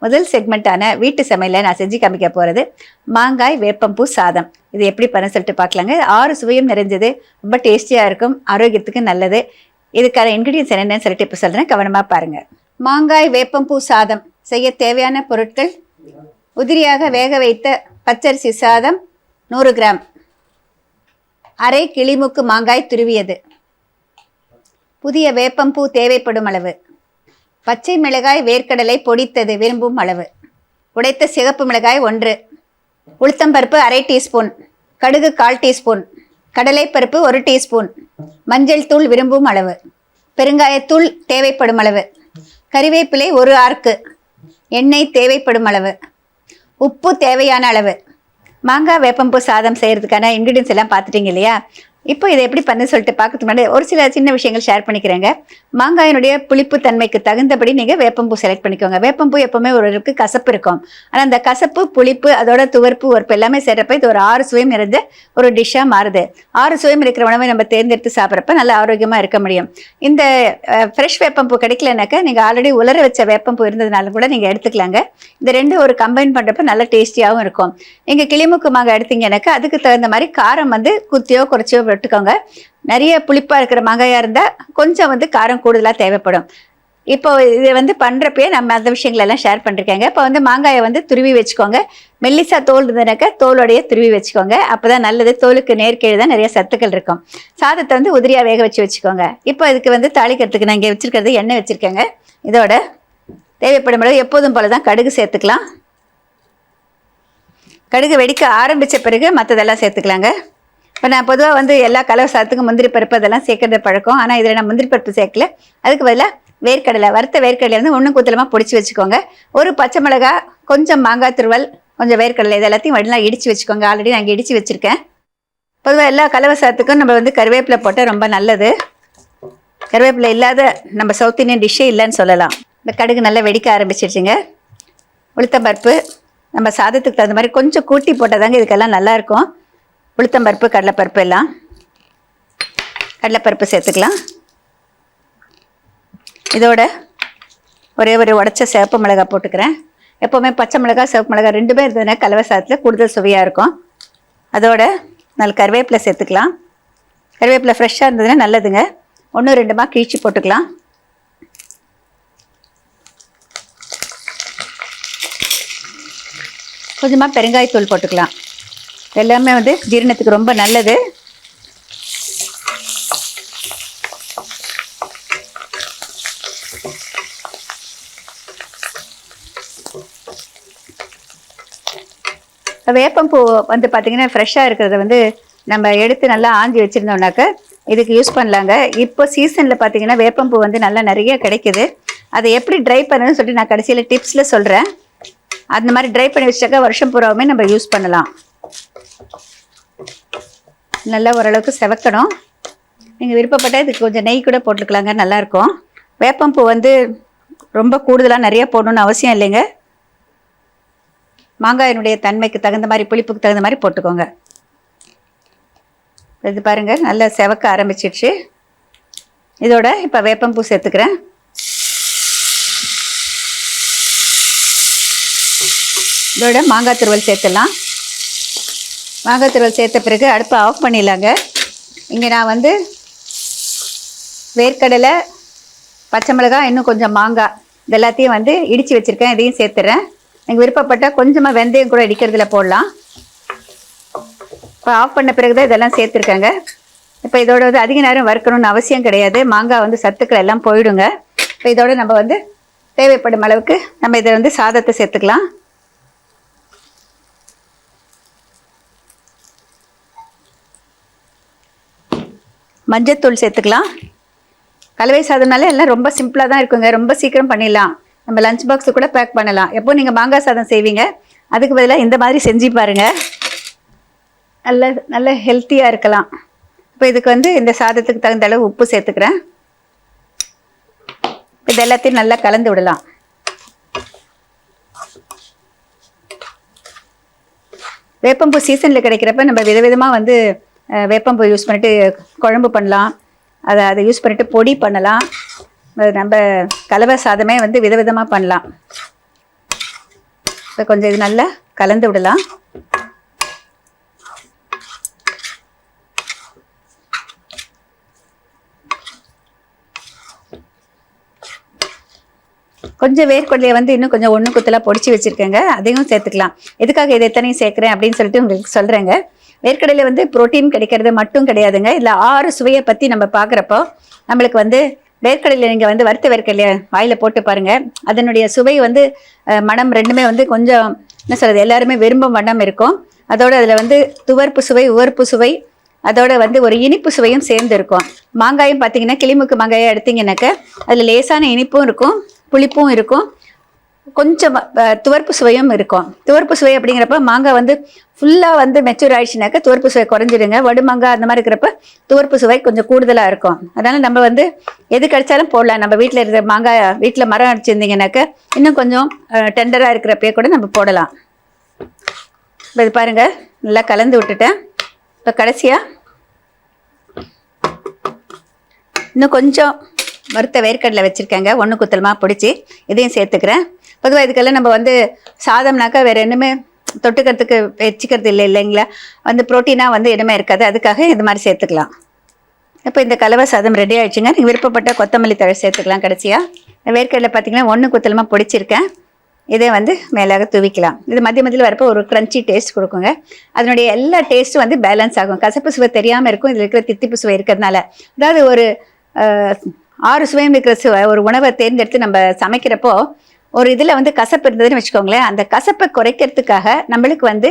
முதல் செக்மெண்ட்டான வீட்டு சமையலில் நான் செஞ்சு காமிக்க போகிறது மாங்காய் வேப்பம்பூ சாதம். இது எப்படி பண்ண சொல்லிட்டு பார்க்கலாங்க. 6 சுவையும் நிறைஞ்சது, ரொம்ப டேஸ்டியாக இருக்கும், ஆரோக்கியத்துக்கு நல்லது. இதுக்கான இன்க்ரீடியன்ஸ் என்னென்னு சொல்லிட்டு இப்போ சொல்கிறேன், கவனமாக பாருங்கள். மாங்காய் வேப்பம்பூ சாதம் செய்ய தேவையான பொருட்கள்: உதிரியாக வேக வைத்த பச்சரிசி சாதம் 100 கிராம், அரை கிளிமுக்கு மாங்காய் துருவியது, புதிய வேப்பம்பூ தேவைப்படும் அளவு, பச்சை மிளகாய் வேர்க்கடலை பொடித்தது விரும்பும் அளவு, உடைத்த சிகப்பு மிளகாய் 1, உளுத்தம்பருப்பு அரை டீஸ்பூன், கடுகு 1/4 டீஸ்பூன், கடலைப்பருப்பு 1 டீஸ்பூன், மஞ்சள் தூள் விரும்பும் அளவு, பெருங்காயத்தூள் தேவைப்படும் அளவு, கறிவேப்பிலை 1 ஆர்க்கு, எண்ணெய் தேவைப்படும் அளவு, உப்பு தேவையான அளவு. மாங்காய் வேப்பம்பூ சாதம் செய்கிறதுக்கான இன்க்ரீடியன்ஸ் எல்லாம் பார்த்துட்டிங்க இல்லையா? இப்போ இதை எப்படி பண்ண சொல்லிட்டு பார்க்கறதுக்கு முன்னாடி ஒரு சில சின்ன விஷயங்கள் ஷேர் பண்ணிக்கிறேங்க. மாங்காயினுடைய புளிப்பு தன்மைக்கு தகுந்தபடி நீங்கள் வேப்பம்பூ செலக்ட் பண்ணிக்கோங்க. வேப்பம்பூ எப்போவுமே ஒரு கசப்பு இருக்கும். ஆனால் அந்த கசப்பு, புளிப்பு, அதோட துவர்ப்பு, உரப்பு எல்லாமே சேர்றப்ப இது ஒரு 6 சுவையும் நிறைந்த ஒரு டிஷ்ஷாக மாறுது. 6 சுவையும் இருக்கிற உணவை நம்ம தேர்ந்தெடுத்து சாப்பிட்றப்ப நல்ல ஆரோக்கியமாக இருக்க முடியும். இந்த ஃப்ரெஷ் வேப்பம்பூ கிடைக்கலனாக்கா நீங்கள் ஆல்ரெடி உலர வச்ச வேப்பம்பூ இருந்ததுனாலும் கூட நீங்கள் எடுத்துக்கலாங்க. இந்த ரெண்டு ஒரு கம்பைன் பண்ணுறப்ப நல்லா டேஸ்டியாகவும் இருக்கும். நீங்கள் கிளிமுக்கு மாங்காய் எடுத்தீங்கன்னாக்கா அதுக்கு தகுந்த மாதிரி காரம் குத்தியோ குறைச்சியோ விட்டுக்கோங்க. நிறைய புளிப்பாக இருக்கிற மாங்காயாக இருந்தால் கொஞ்சம் காரம் கூடுதலாக தேவைப்படும். இப்போ இது பண்ணுறப்பே நம்ம அந்த விஷயங்களெல்லாம் ஷேர் பண்ணிருக்கேங்க. இப்போ மாங்காயை துருவி வச்சுக்கோங்க. மெல்லிசா தோல் இருந்ததுனாக்கா தோலோடைய துருவி வச்சுக்கோங்க. அப்போ தான் நல்லது. தோலுக்கு நேர்கீழே தான் நிறைய சத்துக்கள் இருக்கும். சாதத்தை உதிரியாக வேக வச்சுக்கோங்க. இப்போ இதுக்கு தாளிக்கிறதுக்கு நான் இங்கே வச்சுருக்கிறது எண்ணெய் வச்சுருக்கேங்க. இதோட தேவைப்படும் அளவு எப்போதும் போல தான் கடுகு சேர்த்துக்கலாம். கடுகு வெடிக்க ஆரம்பித்த பிறகு மற்றதெல்லாம் சேர்த்துக்கலாங்க. இப்போ நான் பொதுவாக எல்லா கலர் சாதத்துக்கும் முந்திரி பருப்பு அதெல்லாம் சேர்க்கறது பழக்கம். ஆனால் இதில் நான் முந்திரி பருப்பு சேர்க்கல. அதுக்கு பதிலாக வேர்க்கடலை, வறுத்த வேர்க்கடலை ஒன்றும் குத்தலமாக பிடிச்சி வச்சுக்கோங்க. ஒரு பச்சை மிளகா, கொஞ்சம் மாங்காய் துருவல், கொஞ்சம் வேர்க்கடலை, இது எல்லாத்தையும் வடிலாம் இடித்து வச்சுக்கோங்க. ஆல்ரெடி நான் இங்கே இடித்து வச்சுருக்கேன். பொதுவாக எல்லா கலவை சாதத்துக்கும் நம்ம கருவேப்பிலை போட்டால் ரொம்ப நல்லது. கருவேப்பிலை இல்லாத நம்ம சவுத் இந்தியன் டிஷ்ஷே இல்லைன்னு சொல்லலாம். இந்த கடுகு நல்லா வெடிக்க ஆரம்பிச்சிடுச்சுங்க. உளுத்தம்பருப்பு நம்ம சாதத்துக்கு தகுந்த மாதிரி கொஞ்சம் கூட்டி போட்டால் இதுக்கெல்லாம் நல்லாயிருக்கும். உளுத்தம்பருப்பு, கடலைப்பருப்பு எல்லாம் கடலைப்பருப்பு சேர்த்துக்கலாம். இதோட ஒரே ஒரு உடச்ச சிவப்பு மிளகாய் போட்டுக்கிறேன். எப்போவுமே பச்சை மிளகாய், சிவப்பு மிளகாய் ரெண்டுமே இருந்ததுன்னா கலவை சாதத்தில் கூடுதல் சுவையாக இருக்கும். அதோட நல்ல கருவேப்பிலை சேர்த்துக்கலாம். கருவேப்பிலை ஃப்ரெஷ்ஷாக இருந்ததுன்னா நல்லதுங்க. 1-2 கிழிச்சி போட்டுக்கலாம். கொஞ்சமாக பெருங்காயத்தூள் போட்டுக்கலாம். எல்லாமே ஜீரணத்துக்கு ரொம்ப நல்லது. வேப்பம்பூ பார்த்தீங்கன்னா ஃப்ரெஷ்ஷாக இருக்கிறத நம்ம எடுத்து நல்லா ஆஞ்சி வச்சுருந்தோம்னாக்க இதுக்கு யூஸ் பண்ணலாங்க. இப்போ சீசனில் பார்த்தீங்கன்னா வேப்பம்பூ நல்லா நிறைய கிடைக்குது. அதை எப்படி ட்ரை பண்ணணும்னு சொல்லிட்டு நான் கடைசியில் டிப்ஸில் சொல்கிறேன். அந்த மாதிரி ட்ரை பண்ணி வச்சாக்கா வருஷம் பூராவுமே நம்ம யூஸ் பண்ணலாம். நல்லா ஓரளவுக்கு செவக்கணும். நீங்கள் விருப்பப்பட்ட இதுக்கு கொஞ்சம் நெய் கூட போட்டுக்கலாங்க, நல்லாயிருக்கும். வேப்பம்பூ ரொம்ப கூடுதலாக நிறைய போடணுன்னு அவசியம் இல்லைங்க. மாங்காயினுடைய தன்மைக்கு தகுந்த மாதிரி, புளிப்புக்கு தகுந்த மாதிரி போட்டுக்கோங்க. இது பாருங்கள் நல்லா செவக்க ஆரம்பிச்சிடுச்சு. இதோட இப்போ வேப்பம்பூ சேர்த்துக்கிறேன். இதோட மாங்காய் துருவல் சேர்த்துடலாம். மாங்காய் துருவல் சேர்த்த பிறகு அடுப்பை ஆஃப் பண்ணிடலாங்க. இங்கே நான் வேர்க்கடலை, பச்சை மிளகாய், இன்னும் கொஞ்சம் மாங்காய் இது எல்லாத்தையும் இடித்து வச்சுருக்கேன். இதையும் சேர்த்துறேன். எனக்கு விருப்பப்பட்டால் கொஞ்சமாக வெந்தயம் கூட இடிக்கிறதுல போடலாம். இப்போ ஆஃப் பண்ண பிறகு தான் இதெல்லாம் சேர்த்துருக்காங்க. இப்போ இதோட அதிக நேரம் வறுக்கணும்னு அவசியம் கிடையாது. மாங்காய் சத்துக்கள் எல்லாம் போயிடுங்க. இப்போ இதோட நம்ம தேவைப்படும் அளவுக்கு நம்ம இதை சாதத்தை சேர்த்துக்கலாம். மஞ்சத்தூள் சேர்த்துக்கலாம். கலவை சாதம்னால எல்லாம் ரொம்ப சிம்பிளாக தான் இருக்குங்க. ரொம்ப சீக்கிரம் பண்ணிடலாம். நம்ம லஞ்ச் பாக்ஸு கூட பேக் பண்ணலாம். எப்போ நீங்கள் மாங்காய் சாதம் செய்வீங்க அதுக்கு பதிலாக இந்த மாதிரி செஞ்சு பாருங்கள். நல்ல ஹெல்த்தியாக இருக்கலாம். இப்போ இதுக்கு இந்த சாதத்துக்கு தகுந்த அளவு உப்பு சேர்த்துக்கிறேன். இது எல்லாத்தையும் நல்லா கலந்து விடலாம். வேப்பம்பூ சீசனில் கிடைக்கிறப்ப நம்ம விதவிதமாக வேப்பம்பூ யூஸ் பண்ணிட்டு குழம்பு பண்ணலாம். அதை யூஸ் பண்ணிட்டு பொடி பண்ணலாம். நம்ம கலவை சாதமே விதவிதமாக பண்ணலாம். இப்போ கொஞ்சம் இது நல்லா கலந்து விடலாம். கொஞ்சம் வேர்க்கடலையை வந்து இன்னும் கொஞ்சம் ஒன்று குத்தலாக பொடிச்சு வச்சுருக்கேங்க, அதையும் சேர்த்துக்கலாம். எதுக்காக இதை எத்தனையும் சேர்க்குறேன் அப்படின்னு சொல்லிட்டு உங்களுக்கு சொல்கிறேங்க. வேர்க்கடலையில் வந்து புரோட்டீன் கிடைக்கிறது மட்டும் கிடையாதுங்க. இதில் 6 சுவையை பற்றி நம்ம பார்க்குறப்போ நம்மளுக்கு வந்து வேர்க்கடலையில் நீங்கள் வந்து வறுத்த வேர்க்கடலையை வாயில் போட்டு பாருங்கள். அதனுடைய சுவை வந்து மனம் ரெண்டுமே வந்து கொஞ்சம் என்ன சொல்கிறது, எல்லாருமே விரும்பும் வண்ணம் இருக்கும். அதோடு அதில் வந்து துவர்ப்பு சுவை, உவர்ப்பு சுவை, அதோட வந்து ஒரு இனிப்பு சுவையும் சேர்ந்து இருக்கும். மாங்காயும் பார்த்தீங்கன்னா கிளிமுக்கு மாங்காயை எடுத்தீங்கன்னாக்க அதில் லேசான இனிப்பும் இருக்கும், புளிப்பும் இருக்கும், கொஞ்சம் துவர்ப்பு சுவையும் இருக்கும். துவர்ப்பு சுவை அப்படிங்கிறப்ப மாங்காய் வந்து ஃபுல்லாக வந்து மெச்சூர் ஆயிடுச்சுனாக்கா துவர்ப்பு சுவை குறைஞ்சிடுங்க. வடு மாங்காய் அந்த மாதிரி இருக்கிறப்ப துவர்ப்பு சுவை கொஞ்சம் கூடுதலாக இருக்கும். அதனால் நம்ம வந்து எது கிடைச்சாலும் போடலாம். நம்ம வீட்டில் இருக்கிற மாங்காய் வீட்டில் மரம் அடிச்சிருந்தீங்கன்னாக்கா இன்னும் கொஞ்சம் டெண்டராக இருக்கிறப்பே கூட நம்ம போடலாம். இப்போ இது பாருங்கள், நல்லா கலந்து விட்டுட்டேன். இப்போ கடைசியாக இன்னும் கொஞ்சம் வறுத்த வேர்க்கடலை வச்சுருக்கேங்க, ஒன்று குத்தலமாக பிடிச்சி இதையும் சேர்த்துக்கிறேன். பொதுவாக இதுக்கெல்லாம் நம்ம வந்து சாதம்னாக்கா வேறு என்னமே தொட்டுக்கிறதுக்கு வச்சுக்கிறது இல்லைங்களா, வந்து ப்ரோட்டீனாக வந்து எதுவுமே இருக்காது, அதுக்காக இது மாதிரி சேர்த்துக்கலாம். இப்போ இந்த கலவை சாதம் ரெடி ஆகிடுச்சுங்க. நீங்கள் விருப்பப்பட்ட கொத்தமல்லி தழை சேர்த்துக்கலாம். கடைசியாக வேர்க்கடலை பார்த்திங்கன்னா ஒன்று குத்தலமாக பிடிச்சிருக்கேன், இதை வந்து மேலாக தூவிக்கலாம். இது மத்திய மத்தியில் வரப்போ ஒரு க்ரன்ச்சி டேஸ்ட் கொடுக்குங்க. அதனுடைய எல்லா டேஸ்ட்டும் வந்து பேலன்ஸ் ஆகும். கசப்பு சுவை தெரியாமல் இருக்கும் இதில் இருக்கிற தித்திப்பு சுவை இருக்கிறதுனால. அதாவது ஒரு 6 சுவையும் இருக்கிற ஒரு உணவை தேர்ந்தெடுத்து நம்ம சமைக்கிறப்போ ஒரு இதில் வந்து கசப்பு இருந்ததுன்னு வச்சுக்கோங்களேன், அந்த கசப்பை குறைக்கிறதுக்காக நம்மளுக்கு வந்து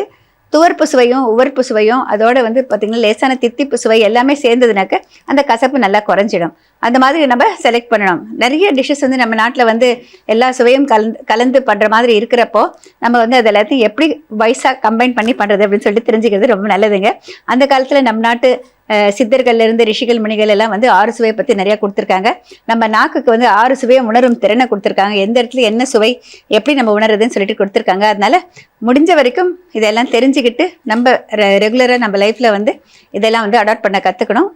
துவர்ப்பு சுவையும் உவர்ப்பு சுவையும் அதோட வந்து பார்த்திங்கன்னா லேசான தித்திப்பு சுவை எல்லாமே சேர்ந்ததுனாக்க அந்த கசப்பு நல்லா குறைஞ்சிடும். அந்த மாதிரி நம்ம செலக்ட் பண்ணணும். நிறைய டிஷ்ஷஸ் வந்து நம்ம நாட்டில் வந்து எல்லா சுவையும் கலந்து பண்ணுற மாதிரி இருக்கிறப்போ நம்ம வந்து அது எல்லாத்தையும் எப்படி வயசாக கம்பைன் பண்ணி பண்ணுறது அப்படின்னு சொல்லிட்டு தெரிஞ்சுக்கிறது ரொம்ப நல்லதுங்க. அந்த காலத்தில் நம் நாட்டு சித்தர்கள்ல இருந்து ரிஷிகள் முனிகள் எல்லாம் வந்து 6 சுவையை பற்றி நிறையா கொடுத்துருக்காங்க. நம்ம நாக்குக்கு வந்து 6 சுவையை உணரும் திறனை கொடுத்துருக்காங்க. எந்த இடத்துல என்ன சுவை எப்படி நம்ம உணர்றதுன்னு சொல்லிட்டு கொடுத்துருக்காங்க. அதனால முடிஞ்ச வரைக்கும் இதெல்லாம் தெரிஞ்சுக்கிட்டு நம்ம ரெகுலராக நம்ம லைஃப்பில் வந்து இதெல்லாம் வந்து அடாப்ட் பண்ண கற்றுக்கணும்.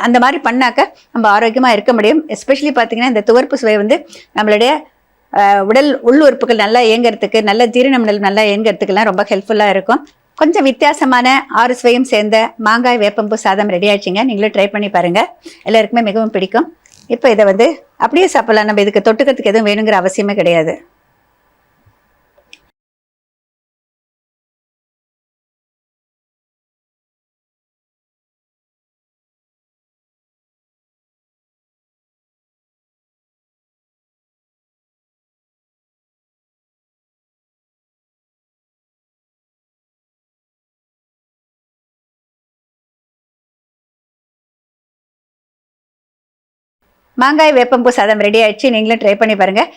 அந்த மாதிரி பண்ணாக்க நம்ம ஆரோக்கியமாக இருக்க முடியும். எஸ்பெஷலி பார்த்தீங்கன்னா இந்த துவர்ப்பு சுவை வந்து நம்மளுடைய உடல் உள் உறுப்புகள் நல்லா இயங்கிறதுக்கு, நல்ல ஜீரணமண்டலம் நல்லா இயங்கிறதுக்கெல்லாம் ரொம்ப ஹெல்ப்ஃபுல்லாக இருக்கும். கொஞ்சம் வித்தியாசமான 6 சுவையும் சேர்ந்த மாங்காய் வேப்பம்பூ சாதம் ரெடி ஆயிடுச்சுங்க. நீங்களும் ட்ரை பண்ணி பாருங்கள், எல்லாருக்குமே மிகவும் பிடிக்கும். இப்போ இதை வந்து அப்படியே சாப்பிடலாம். நம்ம இதுக்கு தொட்டுக்கிறதுக்கு எதுவும் வேணுங்கிற அவசியமே கிடையாது. மாங்காய் வேப்பம்பூ சாதம் ரெடி ஆயிடுச்சு. நீங்களும் ட்ரை பண்ணி பாருங்கள்.